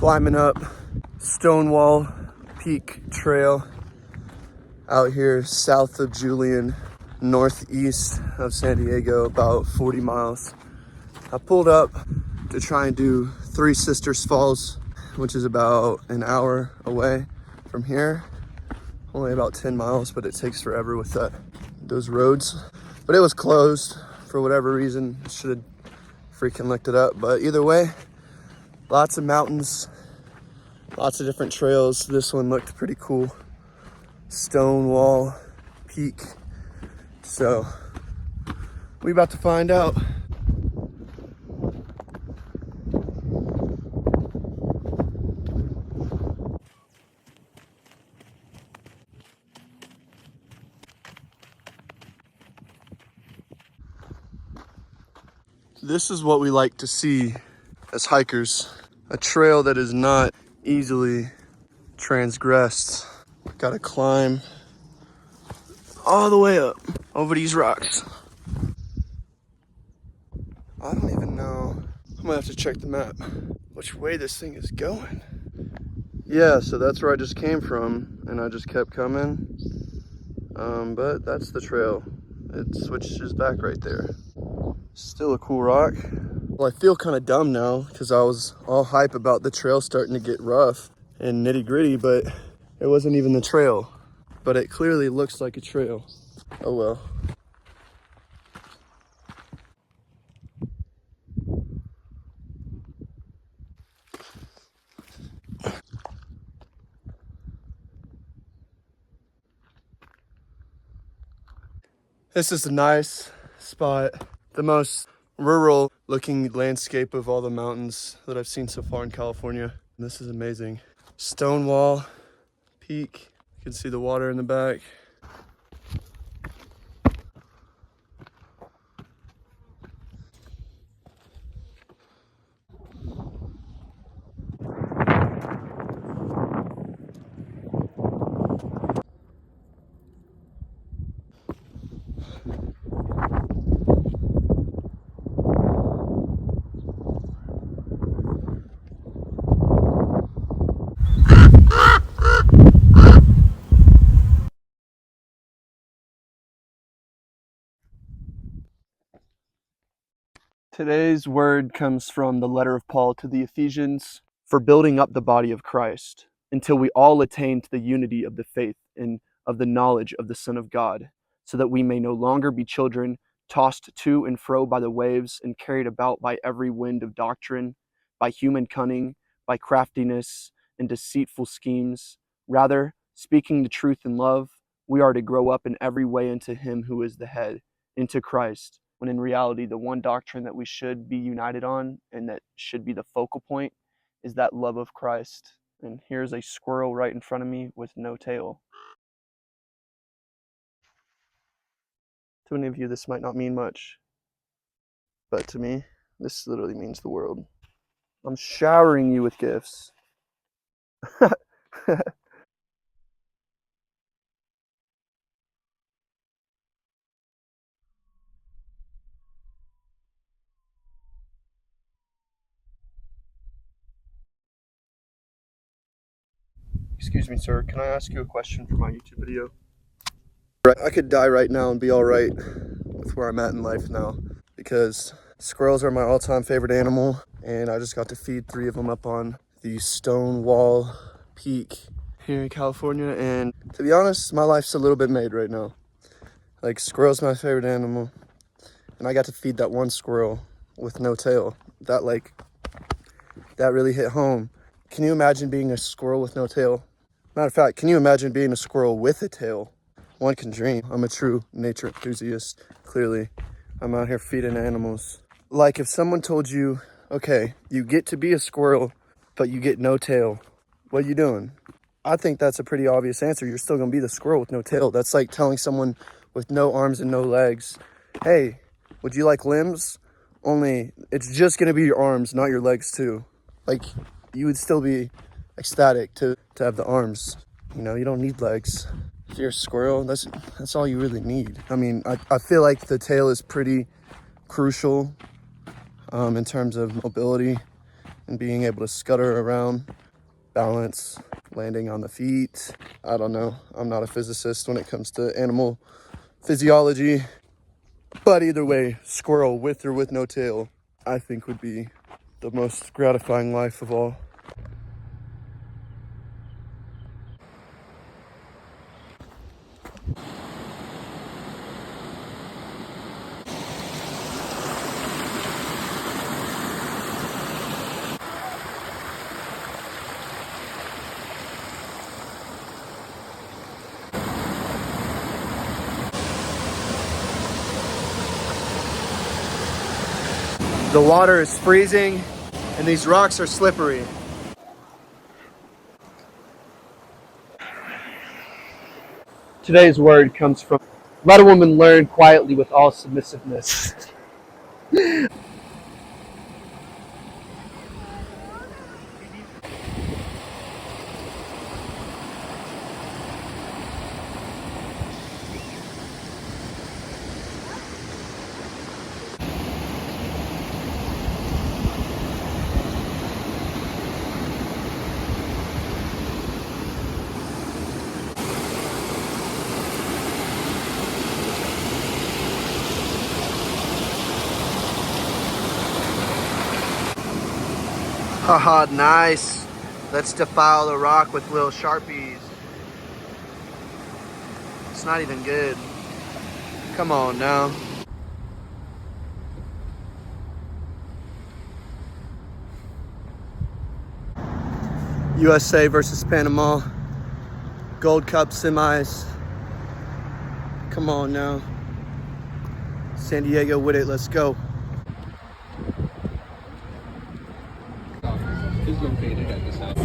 climbing up Stonewall Peak Trail out here south of Julian, northeast of San Diego, about 40 miles. I pulled up to try and do Three Sisters Falls, which is about an hour away from here. Only about 10 miles, but it takes forever with those roads. But it was closed for whatever reason. Should have freaking looked it up. But either way, lots of mountains, lots of different trails. This one looked pretty cool. Stonewall Peak. So we about to find out. This is what we like to see as hikers. A trail that is not easily transgressed. Gotta climb all the way up over these rocks. I don't even know. I'm gonna have to check the map which way this thing is going. Yeah, so that's where I just came from and I just kept coming. But that's the trail. It switches back right there. Still a cool rock. Well, I feel kind of dumb now because I was all hype about the trail starting to get rough and nitty gritty, but it wasn't even the trail. But it clearly looks like a trail. Oh well. This is a nice spot. The most rural looking landscape of all the mountains that I've seen so far in California. This is amazing. Stonewall Peak. You can see the water in the back. Today's word comes from the letter of Paul to the Ephesians, for building up the body of Christ, until we all attain to the unity of the faith and of the knowledge of the Son of God, so that we may no longer be children, tossed to and fro by the waves and carried about by every wind of doctrine, by human cunning, by craftiness and deceitful schemes. Rather, speaking the truth in love, we are to grow up in every way into Him who is the head, into Christ, when in reality the one doctrine that we should be united on and that should be the focal point is that love of Christ. And here's a squirrel right in front of me with no tail. To many of you this might not mean much, but to me this literally means the world. I'm showering you with gifts. Excuse me, sir, can I ask you a question for my YouTube video? I could die right now and be all right with where I'm at in life now, because squirrels are my all-time favorite animal, and I just got to feed 3 of them up on the Stonewall Peak here in California, and to be honest, my life's a little bit made right now. Like, squirrel's my favorite animal, and I got to feed that one squirrel with no tail. That really hit home. Can you imagine being a squirrel with no tail? Matter of fact, can you imagine being a squirrel with a tail? One can dream. I'm a true nature enthusiast, clearly. I'm out here feeding animals. Like if someone told you, okay, you get to be a squirrel, but you get no tail, what are you doing? I think that's a pretty obvious answer. You're still gonna be the squirrel with no tail. That's like telling someone with no arms and no legs, hey, would you like limbs? Only it's just gonna be your arms, not your legs too. Like, you would still be ecstatic to have the arms. You know, you don't need legs. If you're a squirrel, that's all you really need. I mean, I feel like the tail is pretty crucial in terms of mobility and being able to scutter around, balance, landing on the feet. I don't know. I'm not a physicist when it comes to animal physiology. But either way, squirrel with or with no tail, I think would be the most gratifying life of all. The water is freezing and these rocks are slippery. Today's word comes from, let a woman learn quietly with all submissiveness. Haha, nice. Let's defile the rock with little Sharpies. It's not even good. Come on now. USA versus Panama. Gold Cup semis. Come on now. San Diego with it, let's go. Is located at the south.